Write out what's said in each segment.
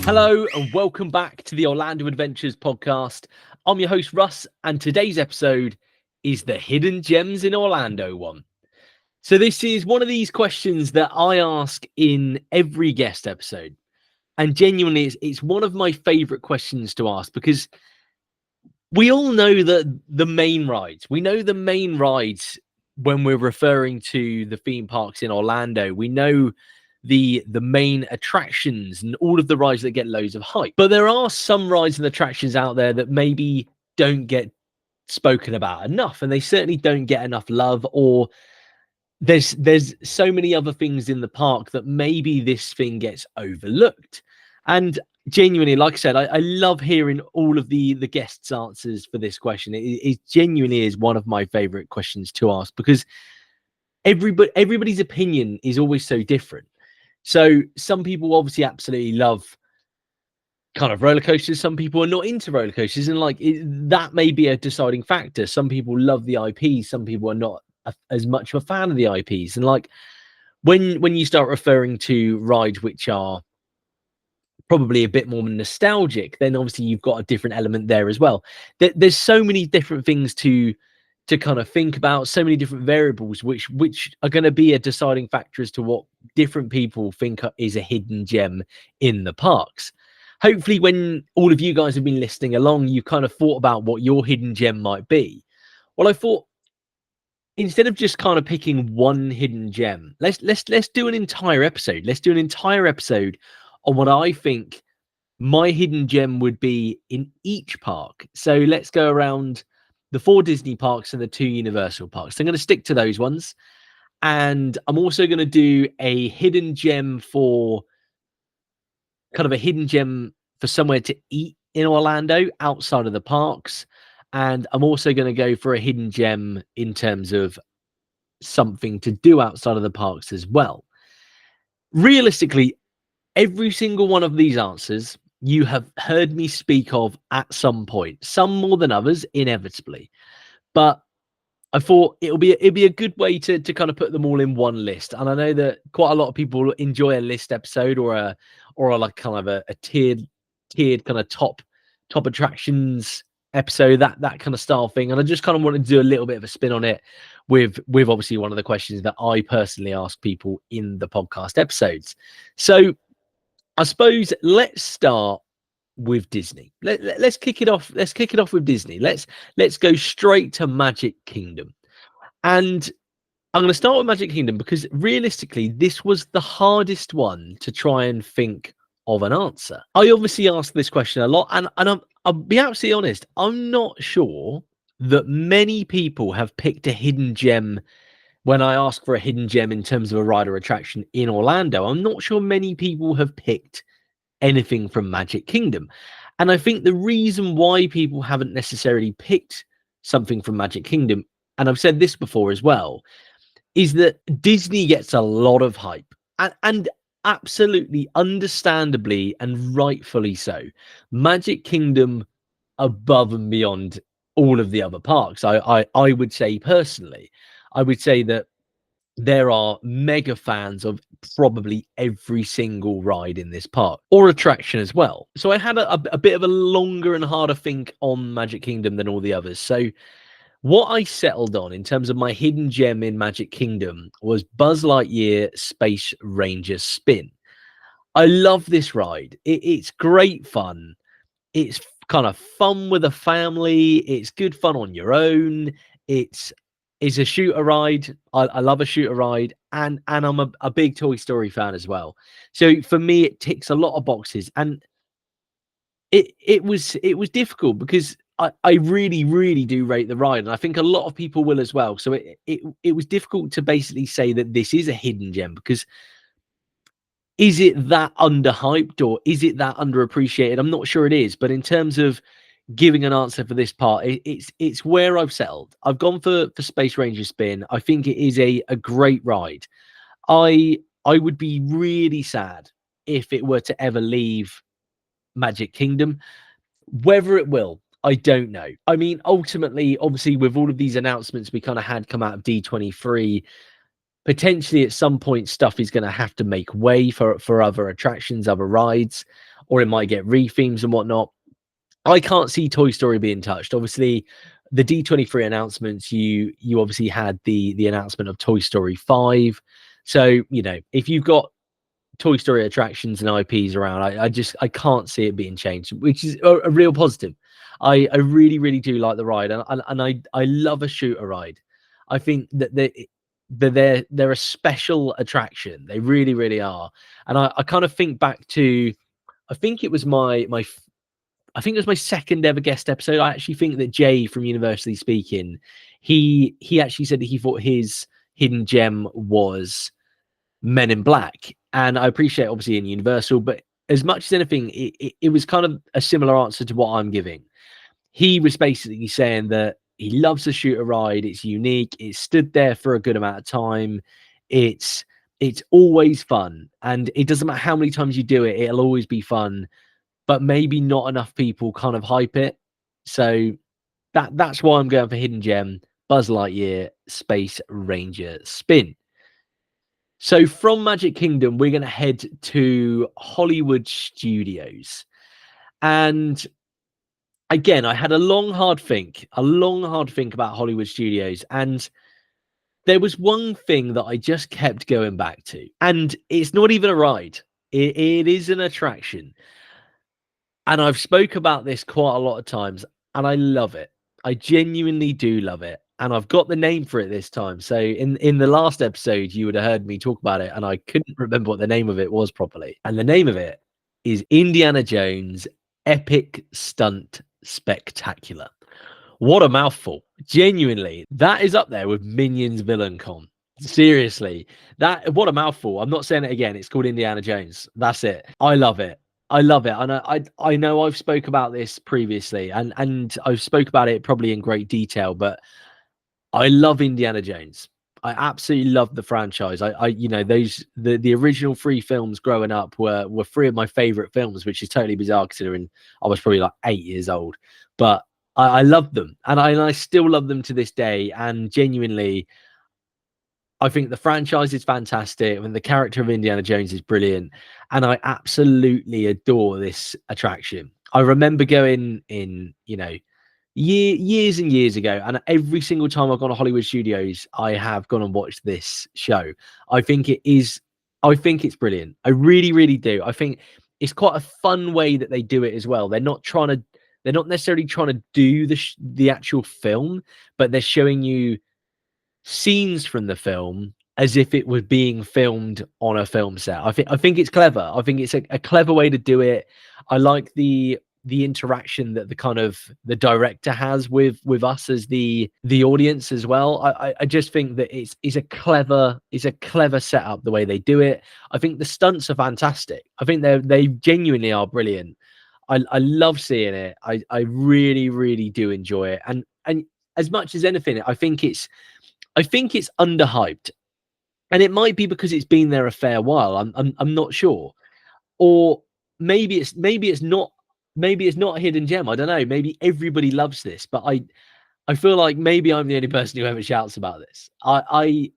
Hello and welcome back to the Orlando Adventures podcast. I'm your host Russ, and today's episode is the Hidden Gems in Orlando one. So this is one of these questions that I ask in every guest episode, and genuinely it's one of my favorite questions to ask because we all know that the main rides. We know the main rides when we're referring to the theme parks in Orlando. We know the main attractions and all of the rides that get loads of hype. But there are some rides and attractions out there that maybe don't get spoken about enough, and they certainly don't get enough love, or there's so many other things in the park that maybe this thing gets overlooked. And genuinely, like I said, I love hearing all of the guests' answers for this question. It genuinely is one of my favorite questions to ask because everybody's opinion is always so different. So some people obviously absolutely love kind of roller coasters. Some people are not into roller coasters, and that may be a deciding factor. Some people love the IP. Some people are not as much of a fan of the IPs. And like when you start referring to rides which are probably a bit more nostalgic, then obviously you've got a different element there as well. There's so many different things to kind of think about, so many different variables which are going to be a deciding factor as to what different people think is a hidden gem in the parks. Hopefully when all of you guys have been listening along, you've kind of thought about what your hidden gem might be. Well, I thought instead of just kind of picking one hidden gem, let's do an entire episode. Let's do an entire episode on what I think my hidden gem would be in each park. So let's go around the 4 Disney parks and the 2 Universal parks. So I'm going to stick to those ones. And I'm also going to do a hidden gem for kind of a hidden gem for somewhere to eat in Orlando outside of the parks. And I'm also going to go for a hidden gem in terms of something to do outside of the parks as well. Realistically, every single one of these answers you have heard me speak of at some point, some more than others, inevitably. But I thought it'd be a good way to kind of put them all in one list. And I know that quite a lot of people enjoy a list episode or a like kind of a tiered kind of top attractions episode, that kind of style thing. And I just kind of wanted to do a little bit of a spin on it with obviously one of the questions that I personally ask people in the podcast episodes. So I suppose let's start with Disney. Let's kick it off. Let's kick it off with Disney. Let's go straight to Magic Kingdom. And I'm going to start with Magic Kingdom because realistically, this was the hardest one to try and think of an answer. I obviously ask this question a lot, and I'll be absolutely honest, I'm not sure that many people have picked a hidden gem. When I ask for a hidden gem in terms of a ride or attraction in Orlando, I'm not sure many people have picked anything from Magic Kingdom. And I think the reason why people haven't necessarily picked something from Magic Kingdom, and I've said this before as well, is that Disney gets a lot of hype, and absolutely understandably and rightfully so. Magic Kingdom above and beyond all of the other parks. I would say personally, I would say that there are mega fans of probably every single ride in this park or attraction as well. So I had a bit of a longer and harder think on Magic Kingdom than all the others. So what I settled on in terms of my hidden gem in Magic Kingdom was Buzz Lightyear Space Ranger Spin. I love this ride. It's great fun. It's kind of fun with a family. It's good fun on your own. It's a shooter ride. I love a shooter ride, and I'm a big Toy Story fan as well. So for me, it ticks a lot of boxes, and it was difficult because I really do rate the ride, and I think a lot of people will as well. So it was difficult to basically say that this is a hidden gem because is it that underhyped or is it that underappreciated? I'm not sure it is, but in terms of giving an answer for this part, it's where I've settled. I've gone for Space Ranger Spin. I think it is a great ride. I would be really sad if it were to ever leave Magic Kingdom. Whether it will, I don't know. I mean, ultimately, obviously, with all of these announcements we kind of had come out of D23, potentially at some point stuff is going to have to make way for other attractions, other rides. or it might get rethemes and whatnot. I can't see Toy Story being touched. Obviously, the D23 announcements, you obviously had the announcement of Toy Story 5. So, you know, if you've got Toy Story attractions and IPs around, I can't see it being changed, which is a real positive. I really, really do like the ride, and I love a shooter ride. I think that they're a special attraction. They really, really are. And I kind of think back to, I think it was I think it was my second ever guest episode. I actually think that Jay from Universally Speaking, he actually said that he thought his hidden gem was Men in Black. And I appreciate obviously in Universal, but as much as anything, it was kind of a similar answer to what I'm giving. He was basically saying that he loves the shooter ride. It's unique. It's stood there for a good amount of time. It's always fun. And it doesn't matter how many times you do it, it'll always be fun. But maybe not enough people kind of hype it. So that's why I'm going for Hidden Gem, Buzz Lightyear, Space Ranger Spin. So from Magic Kingdom, we're going to head to Hollywood Studios. And again, I had a long, hard think about Hollywood Studios. And there was one thing that I just kept going back to. And it's not even a ride. It is an attraction. And I've spoke about this quite a lot of times, and I love it. I genuinely do love it. And I've got the name for it this time. So in the last episode, you would have heard me talk about it, and I couldn't remember what the name of it was properly. And the name of it is Indiana Jones Epic Stunt Spectacular. What a mouthful. Genuinely, that is up there with Minions Villain Con. Seriously, what a mouthful. I'm not saying it again. It's called Indiana Jones. That's it. I love it. I love it. And I know I've spoke about this previously, and I've spoke about it probably in great detail, but I love Indiana Jones. I absolutely love the franchise. You know, the original 3 films growing up were 3 of my favorite films, which is totally bizarre considering I was probably like 8 years old. But I love them, and I still love them to this day. And genuinely, I think the franchise is fantastic, and the character of Indiana Jones is brilliant, and I absolutely adore this attraction. I remember going in, you know, years and years ago, and every single time I've gone to Hollywood Studios, I have gone and watched this show. I think it's brilliant. I really, really do. I think it's quite a fun way that they do it as well. They're not necessarily trying to do the actual film, but they're showing you scenes from the film as if it was being filmed on a film set. I think it's clever. I think it's a clever way to do it. I like the interaction that the director has with us as the audience as well. I just think that it's a clever setup the way they do it. I think the stunts are fantastic. I think they genuinely are brilliant. I love seeing it. I really, really do enjoy it. And as much as anything, I think it's underhyped, and it might be because it's been there a fair while. I'm not sure, or maybe it's not a hidden gem. I don't know. Maybe everybody loves this, but I feel like maybe I'm the only person who ever shouts about this. I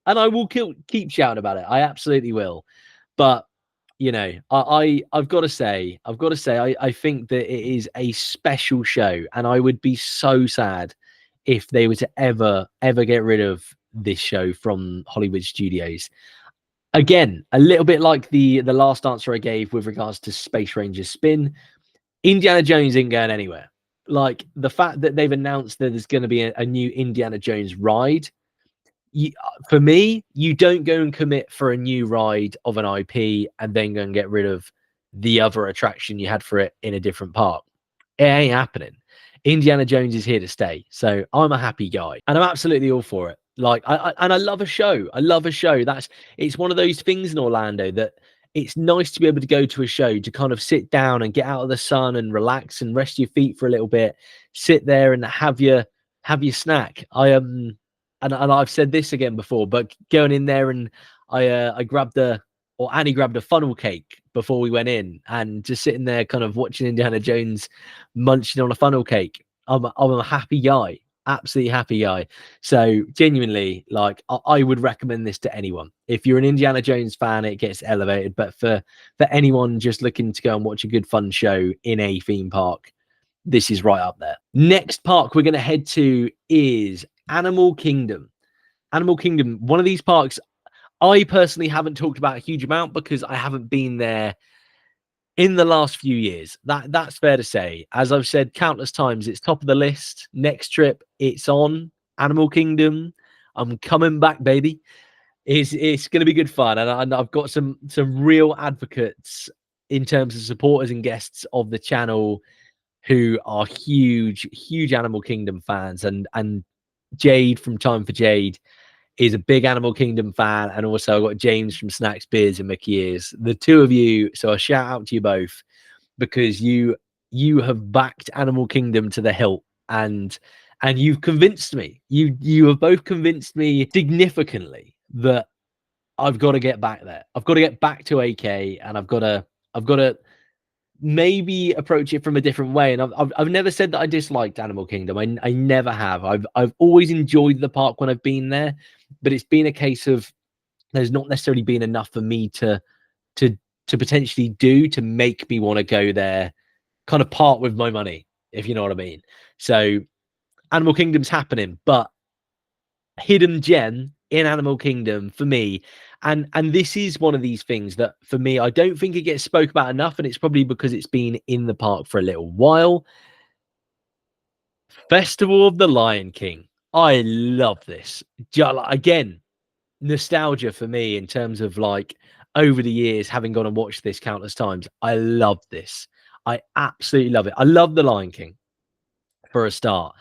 will keep shouting about it. I absolutely will. But you know, I've got to say, I think that it is a special show, and I would be so sad if they were to ever get rid of this show from Hollywood Studios. Again, a little bit like the last answer I gave with regards to Space Ranger Spin, Indiana Jones ain't going anywhere. Like the fact that they've announced that there's going to be a new Indiana Jones ride, for me, you don't go and commit for a new ride of an IP and then go and get rid of the other attraction you had for it in a different park. It ain't happening. Indiana Jones is here to stay. So I'm a happy guy, and I'm absolutely all for it. Like I love a show. I love a show. It's one of those things in Orlando that it's nice to be able to go to a show to kind of sit down and get out of the sun and relax and rest your feet for a little bit, sit there and have your snack. And I've said this again before, but going in there and Annie grabbed a funnel cake before we went in, and just sitting there kind of watching Indiana Jones munching on a funnel cake. I'm a happy guy. Absolutely happy guy. So genuinely, like I would recommend this to anyone. If you're an Indiana Jones fan, it gets elevated. But for anyone just looking to go and watch a good fun show in a theme park, this is right up there. Next park we're going to head to is Animal Kingdom. Animal Kingdom, one of these parks I personally haven't talked about a huge amount because I haven't been there in the last few years. That's fair to say. As I've said countless times, it's top of the list. Next trip, it's on Animal Kingdom. I'm coming back, baby. It's going to be good fun, and I've got some real advocates in terms of supporters and guests of the channel who are huge Animal Kingdom fans, and Jade from Time for Jade is a big Animal Kingdom fan, and also I've got James from Snacks, Beers, and Mickey Ears. The two of you, so a shout out to you both because you have backed Animal Kingdom to the hilt, and you've convinced me. You have both convinced me significantly that I've got to get back there. I've got to get back to AK, and I've got to maybe approach it from a different way. And I've never said that I disliked Animal Kingdom. I never have. I've always enjoyed the park when I've been there, but it's been a case of there's not necessarily been enough for me to potentially do to make me want to go there, kind of part with my money, if you know what I mean. So Animal Kingdom's happening, but hidden gem in Animal Kingdom for me, and this is one of these things that for me I don't think it gets spoke about enough, and it's probably because it's been in the park for a little while. Festival of the Lion King. I love this. Again, nostalgia for me in terms of like over the years having gone and watched this countless times. I love this. I absolutely love it. I love the Lion King for a start.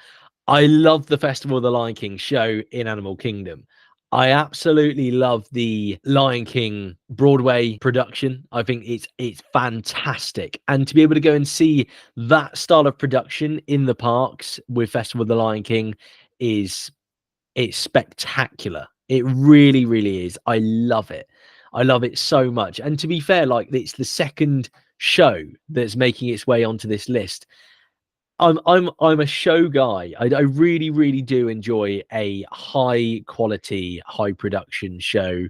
I love the Festival of the Lion King show in Animal Kingdom. I absolutely love the Lion King Broadway production. I think it's fantastic. And to be able to go and see that style of production in the parks with Festival of the Lion King it's spectacular. It really, really is. I love it. I love it so much. And to be fair, like it's the second show that's making its way onto this list. I'm a show guy. I really, really do enjoy a high quality, high production show.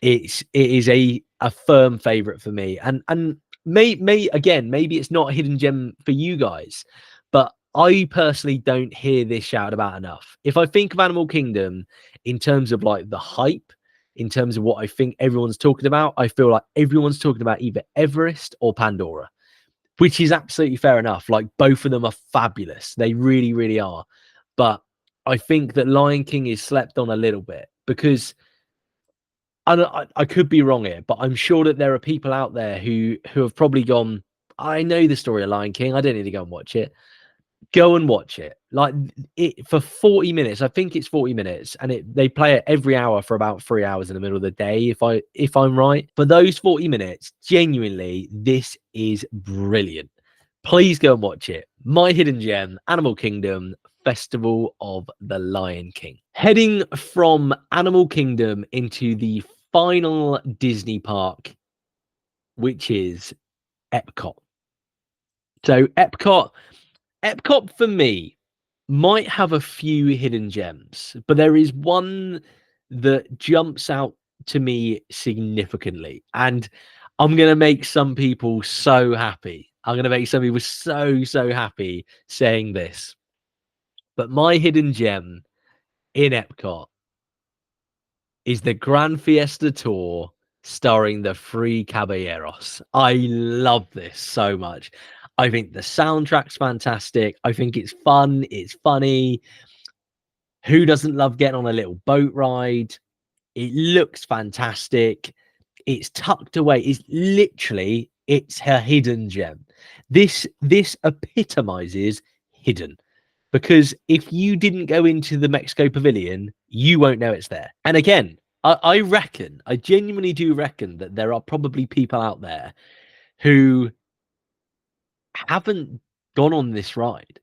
It is a firm favorite for me. And again, maybe it's not a hidden gem for you guys, but I personally don't hear this shout about enough. If I think of Animal Kingdom in terms of like the hype, in terms of what I think everyone's talking about, I feel like everyone's talking about either Everest or Pandora, which is absolutely fair enough. Like both of them are fabulous. They really, really are. But I think that Lion King is slept on a little bit because I could be wrong here, but I'm sure that there are people out there who have probably gone, I know the story of Lion King. I don't need to go and watch it. Go and watch it. Like it for 40 minutes. I think it's 40 minutes, and they play it every hour for about 3 hours in the middle of the day, if I'm right. For those 40 minutes, genuinely, this is brilliant. Please go and watch it. My hidden gem, Animal Kingdom, Festival of the Lion King. Heading from Animal Kingdom into the final Disney park, which is Epcot. So Epcot for me might have a few hidden gems, but there is one that jumps out to me significantly. And I'm going to make some people so happy. I'm going to make some people so happy saying this. But my hidden gem in Epcot is the Grand Fiesta Tour starring the Three Caballeros. I love this so much. I think the soundtrack's fantastic. I think it's fun. It's funny. Who doesn't love getting on a little boat ride? It looks fantastic. It's tucked away. It's her hidden gem. This epitomizes hidden. Because if you didn't go into the Mexico Pavilion, you won't know it's there. And again, I genuinely do reckon that there are probably people out there who haven't gone on this ride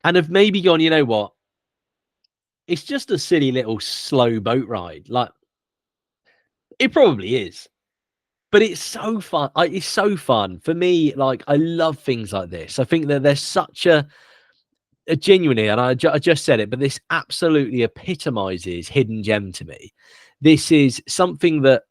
and have maybe gone, you know what? It's just a silly little slow boat ride. Like, it probably is. But it's so fun. It's so fun. For me, like, I love things like this. I think that there's such a genuinely, and I just said it, but this absolutely epitomizes Hidden Gem to me. This is something that,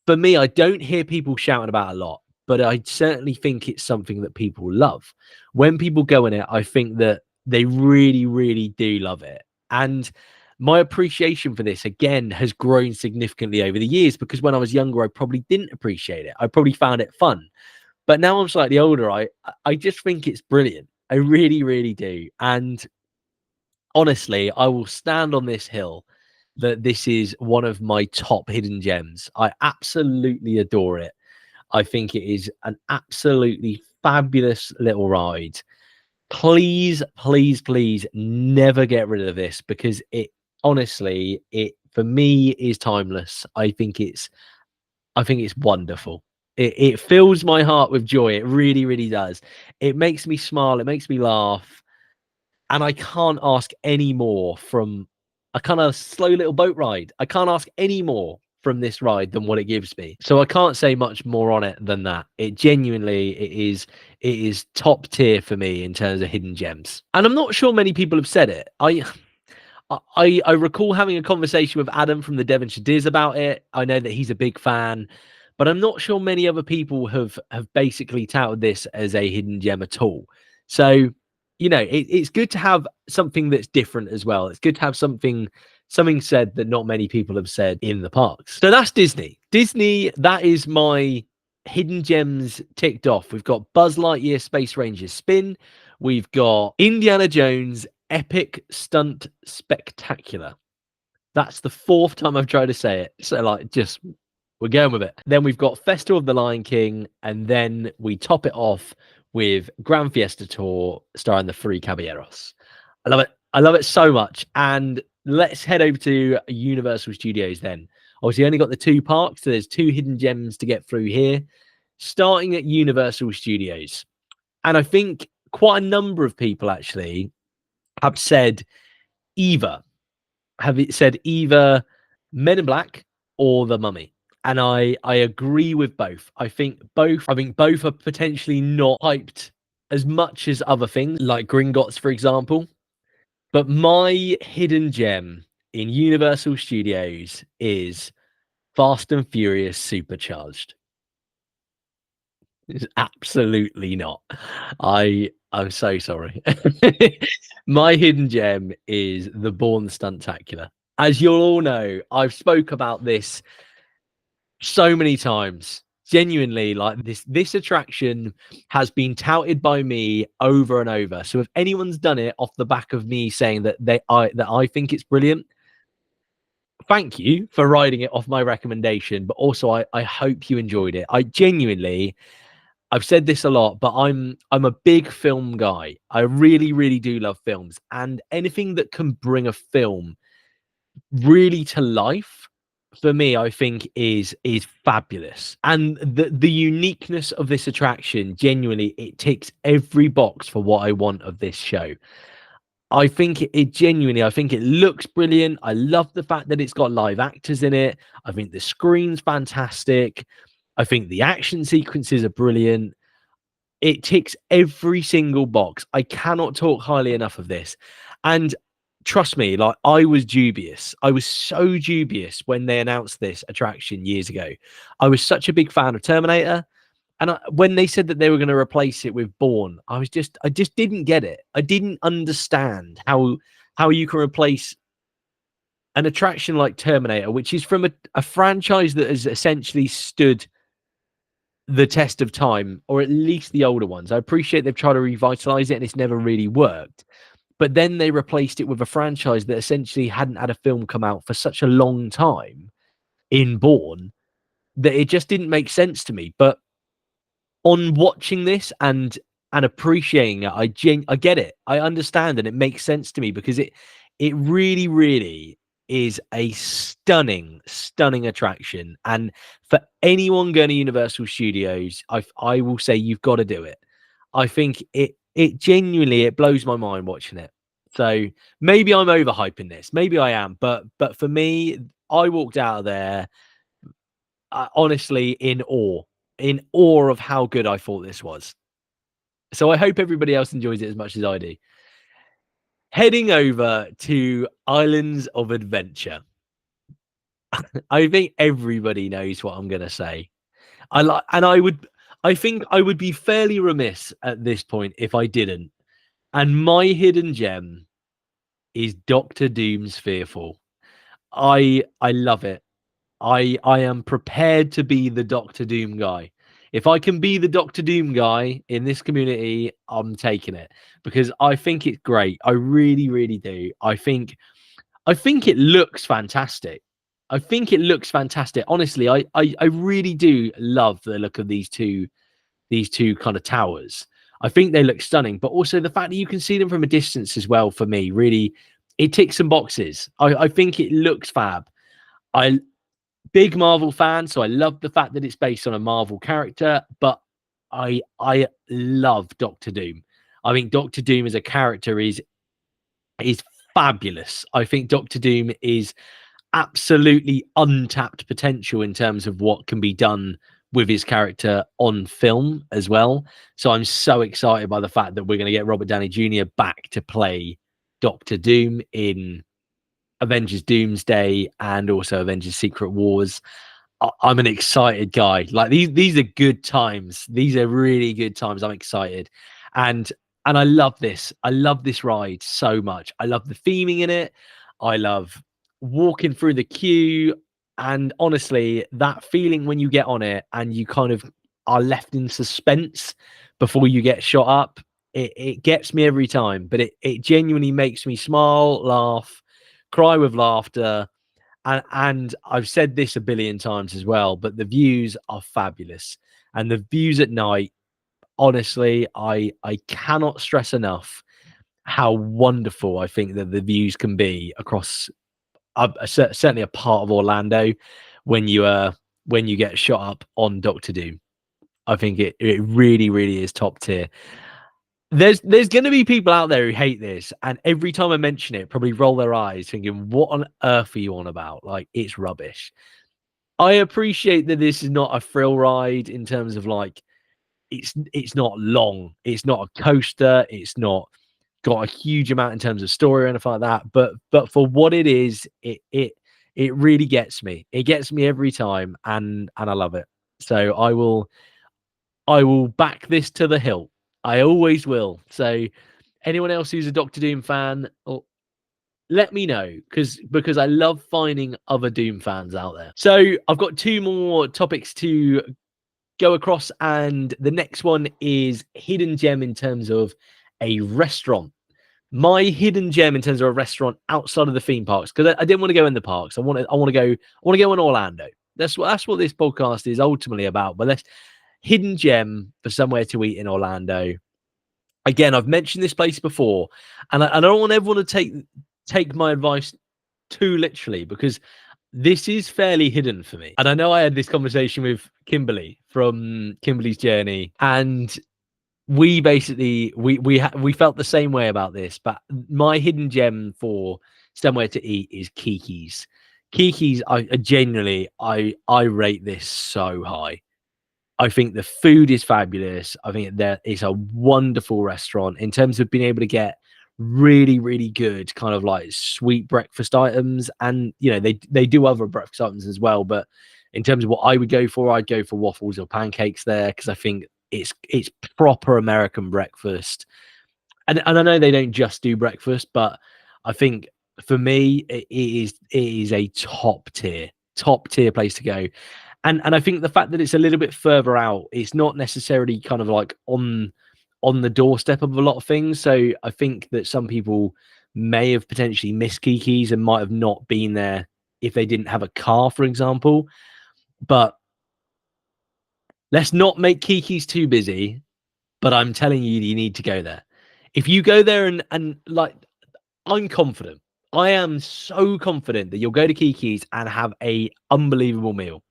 for me, I don't hear people shouting about a lot, but I certainly think it's something that people love. When people go in it, I think that they really, really do love it. And my appreciation for this, again, has grown significantly over the years, because when I was younger, I probably didn't appreciate it. I probably found it fun. But now I'm slightly older, I just think it's brilliant. I really, really do. And honestly, I will stand on this hill that this is one of my top hidden gems. I absolutely adore it. I think it is an absolutely fabulous little ride. Please, please, please never get rid of this, because it, honestly, it for me is timeless. I think it's wonderful. It fills my heart with joy. It really, really does. It makes me smile. It makes me laugh. And I can't ask any more from a kind of slow little boat ride. I can't ask any more from this ride than what it gives me. So I can't say much more on it than that. It genuinely, it is top tier for me in terms of hidden gems. And I'm not sure many people have said it. I recall having a conversation with Adam from the Devonshire Diz about it. I know that he's a big fan, but I'm not sure many other people have basically touted this as a hidden gem at all. So, it's good to have something that's different as well. It's good to have something said that not many people have said in the parks. So that's Disney. Disney, that is my hidden gems ticked off. We've got Buzz Lightyear Space Ranger Spin. We've got Indiana Jones Epic Stunt Spectacular. That's the fourth time I've tried to say it. So, we're going with it. Then we've got Festival of the Lion King, and then we top it off with Grand Fiesta Tour starring the Three Caballeros. I love it. I love it so much. And let's head over to Universal Studios then. Obviously, only got the two parks, so there's two hidden gems to get through here. Starting at Universal Studios. And I think quite a number of people actually have said either Men in Black or The Mummy. And I agree with both. I think both are potentially not hyped as much as other things, like Gringotts, for example. But my hidden gem in Universal Studios is Fast and Furious Supercharged. It's absolutely not. I'm so sorry. My hidden gem is the Bourne Stuntacular. As you'll all know, I've spoke about this so many times. Genuinely, like this attraction has been touted by me over and over. So if anyone's done it off the back of me saying that I think it's brilliant, thank you for riding it off my recommendation. But also, I hope you enjoyed it. I've said this a lot, but I'm a big film guy. I really, really do love films, and anything that can bring a film really to life, for me, I think is fabulous. And the uniqueness of this attraction, genuinely, it ticks every box for what I want of this show. I think it genuinely, I think it looks brilliant. I love the fact that it's got live actors in it. I think the screen's fantastic. I think the action sequences are brilliant. It ticks every single box. I cannot talk highly enough of this. And trust me, like, I was dubious. I was so dubious when they announced this attraction years ago. I was such a big fan of Terminator. And when they said that they were going to replace it with Bourne, I just didn't get it. I didn't understand how you can replace an attraction like Terminator, which is from a franchise that has essentially stood the test of time, or at least the older ones. I appreciate they've tried to revitalize it and it's never really worked. But then they replaced it with a franchise that essentially hadn't had a film come out for such a long time in Bourne that it just didn't make sense to me. But on watching this and appreciating it, I get it. I understand, and it makes sense to me, because it really, really is a stunning, stunning attraction. And for anyone going to Universal Studios, I will say you've got to do it. I think it genuinely, it blows my mind watching it. So maybe I'm overhyping this. Maybe I am, but for me, I walked out of there honestly in awe of how good I thought this was. So I hope everybody else enjoys it as much as I do. Heading over to Islands of Adventure. I think everybody knows what I'm going to say. I think I would be fairly remiss at this point if I didn't. And my hidden gem is Doctor Doom's Fearful. I love it. I am prepared to be the Doctor Doom guy. If I can be the Doctor Doom guy in this community, I'm taking it because I think it's great. I really, really do. I think it looks fantastic. I think it looks fantastic. Honestly, I really do love the look of these two kind of towers. I think they look stunning, but also the fact that you can see them from a distance as well, for me, really, it ticks some boxes. I think it looks fab. I big Marvel fan, so I love the fact that it's based on a Marvel character, but I love Doctor Doom. I think Doctor Doom as a character is fabulous. I think Doctor Doom is absolutely untapped potential in terms of what can be done with his character on film as well. So I'm so excited by the fact that we're going to get Robert Downey Jr. back to play Doctor Doom in Avengers Doomsday and also Avengers Secret Wars. I'm an excited guy. Like these are good times. These are really good times. I'm excited. And I love this. I love this ride so much. I love the theming in it. I love walking through the queue. And honestly, that feeling when you get on it and you kind of are left in suspense before you get shot up, it gets me every time. But it genuinely makes me smile, laugh, cry with laughter. And I've said this a billion times as well, but the views are fabulous. And the views at night, honestly, I cannot stress enough how wonderful I think that the views can be across certainly a part of Orlando when you get shot up on Doctor Doom. I think it really, really is top tier. There's going to be people out there who hate this, and every time I mention it, probably roll their eyes, thinking, "What on earth are you on about? Like, it's rubbish." I appreciate that this is not a thrill ride in terms of like it's not long, it's not a coaster, it's not got a huge amount in terms of story or anything like that. But for what it is, it really gets me. It gets me every time, and I love it. So I will back this to the hilt. I always will. So anyone else who's a Doctor Doom fan, let me know because I love finding other Doom fans out there. So I've got two more topics to go across, and the next one is hidden gem in terms of a restaurant. My hidden gem in terms of a restaurant outside of the theme parks, because I didn't want to go in the parks. I want to go in Orlando. That's what this podcast is ultimately about. But let's hidden gem for somewhere to eat in Orlando. Again, I've mentioned this place before, and I don't want everyone to take my advice too literally, because this is fairly hidden for me. And I know I had this conversation with Kimberly from Kimberly's Journey, and we basically we felt the same way about this. But my hidden gem for somewhere to eat is Kiki's. Kiki's, I genuinely I rate this so high. I think the food is fabulous. I think that it's a wonderful restaurant in terms of being able to get really, really good kind of like sweet breakfast items. And, you know, they do other breakfast items as well. But in terms of what I would go for, I'd go for waffles or pancakes there because I think it's proper American breakfast. And I know they don't just do breakfast, but I think for me, it is a top tier place to go. And I think the fact that it's a little bit further out, it's not necessarily kind of like on the doorstep of a lot of things. So I think that some people may have potentially missed Kiki's and might have not been there if they didn't have a car, for example. But let's not make Kiki's too busy. But I'm telling you, you need to go there. If you go there and like, I'm confident. I am so confident that you'll go to Kiki's and have a unbelievable meal.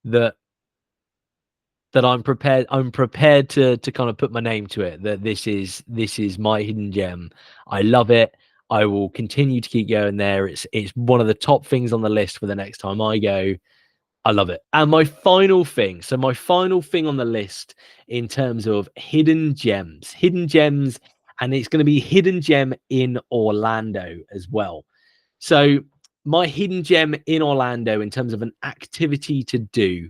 That I'm prepared to kind of put my name to it, that this is my hidden gem. I love it. I will continue to keep going there. It's one of the top things on the list for the next time I go. I love it. And my final thing on the list in terms of hidden gems and it's going to be Hidden Gem in Orlando as well. So my hidden gem in Orlando in terms of an activity to do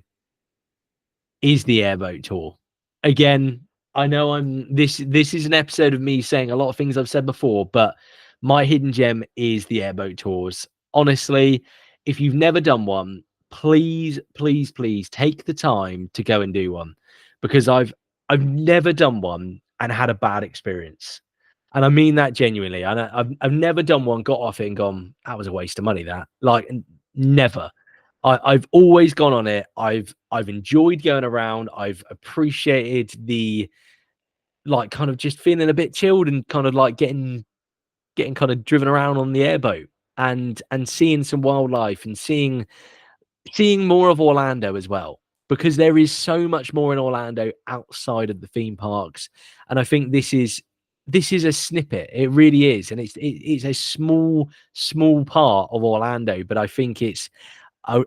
is the airboat tour. Again, I know this is an episode of me saying a lot of things I've said before, but my hidden gem is the airboat tours. Honestly, if you've never done one, please, please, please take the time to go and do one, because I've never done one and had a bad experience. And I mean that genuinely. I've never done one, got off it and gone, that was a waste of money. That, like, never. I've always gone on it. I've enjoyed going around. I've appreciated the, like, kind of just feeling a bit chilled and kind of like getting kind of driven around on the airboat and seeing some wildlife and seeing more of Orlando as well, because there is so much more in Orlando outside of the theme parks. And I think this is a snippet. It really is. And it's a small part of Orlando, but I think it's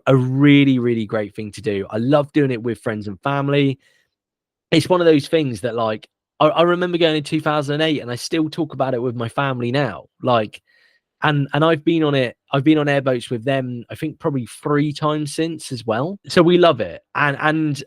a really, really great thing to do. I love doing it with friends and family. It's one of those things that, like, I remember going in 2008 and I still talk about it with my family now. Like, and I've been on it. I've been on airboats with them, I think probably 3 times since as well. So we love it. And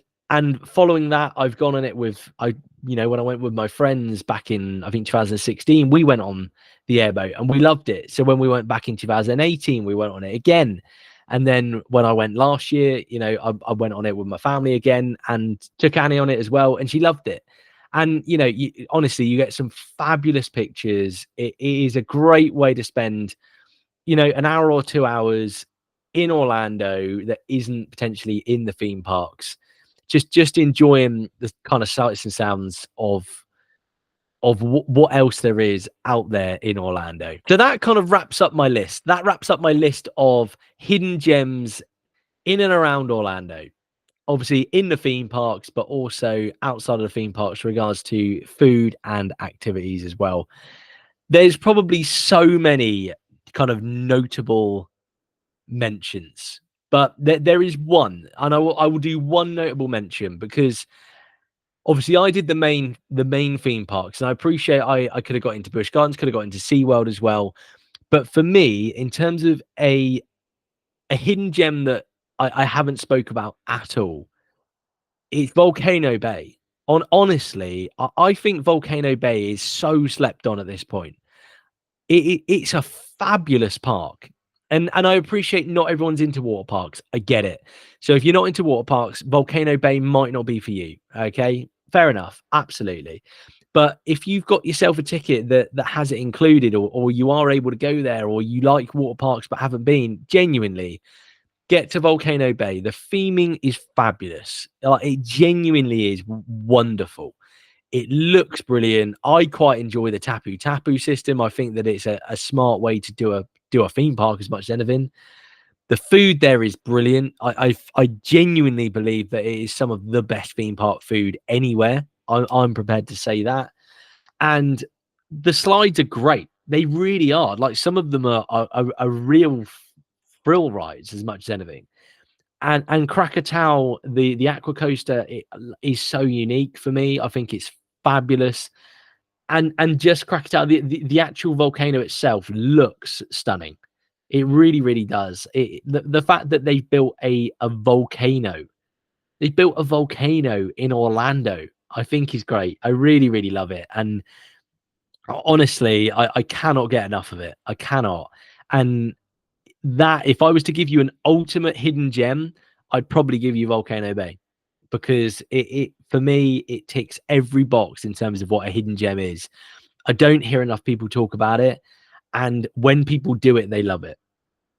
following that, I've gone on it with, when I went with my friends back in, I think 2016, we went on the airboat and we loved it. So when we went back in 2018, we went on it again. And then when I went last year, I went on it with my family again and took Annie on it as well, and she loved it. And, honestly, you get some fabulous pictures. It is a great way to spend, an hour or 2 hours in Orlando that isn't potentially in the theme parks. Just enjoying the kind of sights and sounds of what else there is out there in Orlando. So that kind of wraps up my list. That wraps up my list of hidden gems in and around Orlando. Obviously in the theme parks, but also outside of the theme parks, regards to food and activities as well. There's probably so many kind of notable mentions, but there is one, and I will do one notable mention, because obviously I did the main theme parks, and I appreciate I could have got into Busch Gardens, could have got into SeaWorld as well. But for me, in terms of a hidden gem that I haven't spoke about at all, it's Volcano Bay. Honestly, I think Volcano Bay is so slept on at this point. It's a fabulous park. And I appreciate not everyone's into water parks. I get it. So if you're not into water parks, Volcano Bay might not be for you. Okay, fair enough. Absolutely. But if you've got yourself a ticket that has it included, or you are able to go there, or you like water parks but haven't been, genuinely get to Volcano Bay. The theming is fabulous. Like, it genuinely is wonderful. It looks brilliant. I quite enjoy the Tapu Tapu system. I think that it's a smart way to do a theme park as much as anything. The food there is brilliant. I genuinely believe that it is some of the best theme park food anywhere. I'm prepared to say that. And the slides are great. They really are. Like, some of them are real thrill rides as much as anything. And Krakatoa, the aqua coaster, is so unique for me. I think it's fabulous. And just Krakatoa, the actual volcano itself looks stunning. It really, really does. The fact that they built a volcano, they built a volcano in Orlando, I think is great. I really, really love it. And honestly, I cannot get enough of it. I cannot. And that, if I was to give you an ultimate hidden gem, I'd probably give you Volcano Bay, because it for me, it ticks every box in terms of what a hidden gem is. I don't hear enough people talk about it, and when people do it, they love it.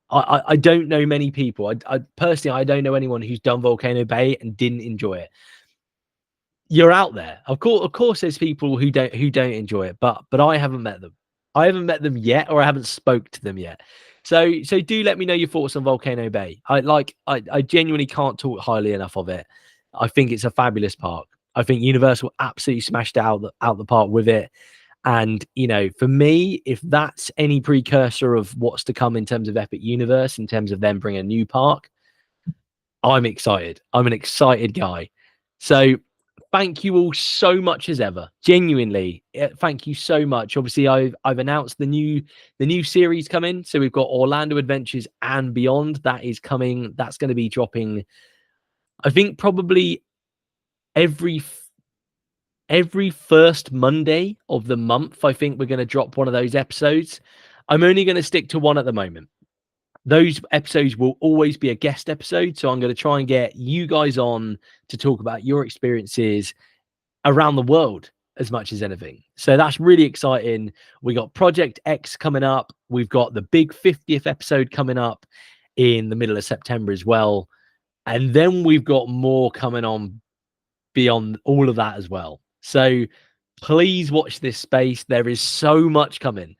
I don't know many people. I personally, I don't know anyone who's done Volcano Bay and didn't enjoy it. You're out there, of course. There's people who don't enjoy it, but I haven't met them. I haven't met them yet, or I haven't spoke to them yet. So do let me know your thoughts on Volcano Bay. I genuinely can't talk highly enough of it. I think it's a fabulous park. I think Universal absolutely smashed out the park with it. And, for me, if that's any precursor of what's to come in terms of Epic Universe, in terms of them bringing a new park, I'm excited. I'm an excited guy. So thank you all so much as ever. Genuinely, thank you so much. Obviously, I've announced the new series coming. So we've got Orlando Adventures and Beyond. That is coming. That's going to be dropping, I think, probably every first Monday of the month. I think we're going to drop one of those episodes. I'm only going to stick to one at the moment. Those episodes will always be a guest episode. So I'm going to try and get you guys on to talk about your experiences around the world as much as anything. So that's really exciting. We got Project X coming up. We've got the big 50th episode coming up in the middle of September as well. And then we've got more coming on beyond all of that as well. So please watch this space. There is so much coming.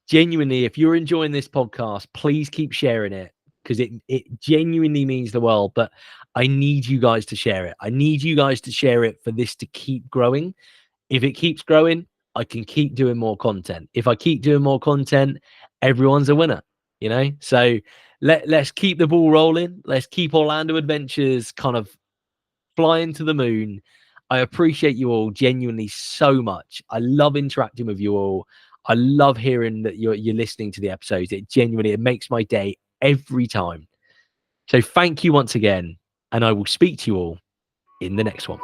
Genuinely, if you're enjoying this podcast, please keep sharing it, because it genuinely means the world. But I need you guys to share it. I need you guys to share it for this to keep growing. If it keeps growing, I can keep doing more content. If I keep doing more content, everyone's a winner, you know? So let's keep the ball rolling. Let's keep Orlando Adventures kind of flying to the moon. I appreciate you all genuinely so much. I love interacting with you all. I love hearing that you're listening to the episodes. It makes my day every time. So thank you once again, and I will speak to you all in the next one.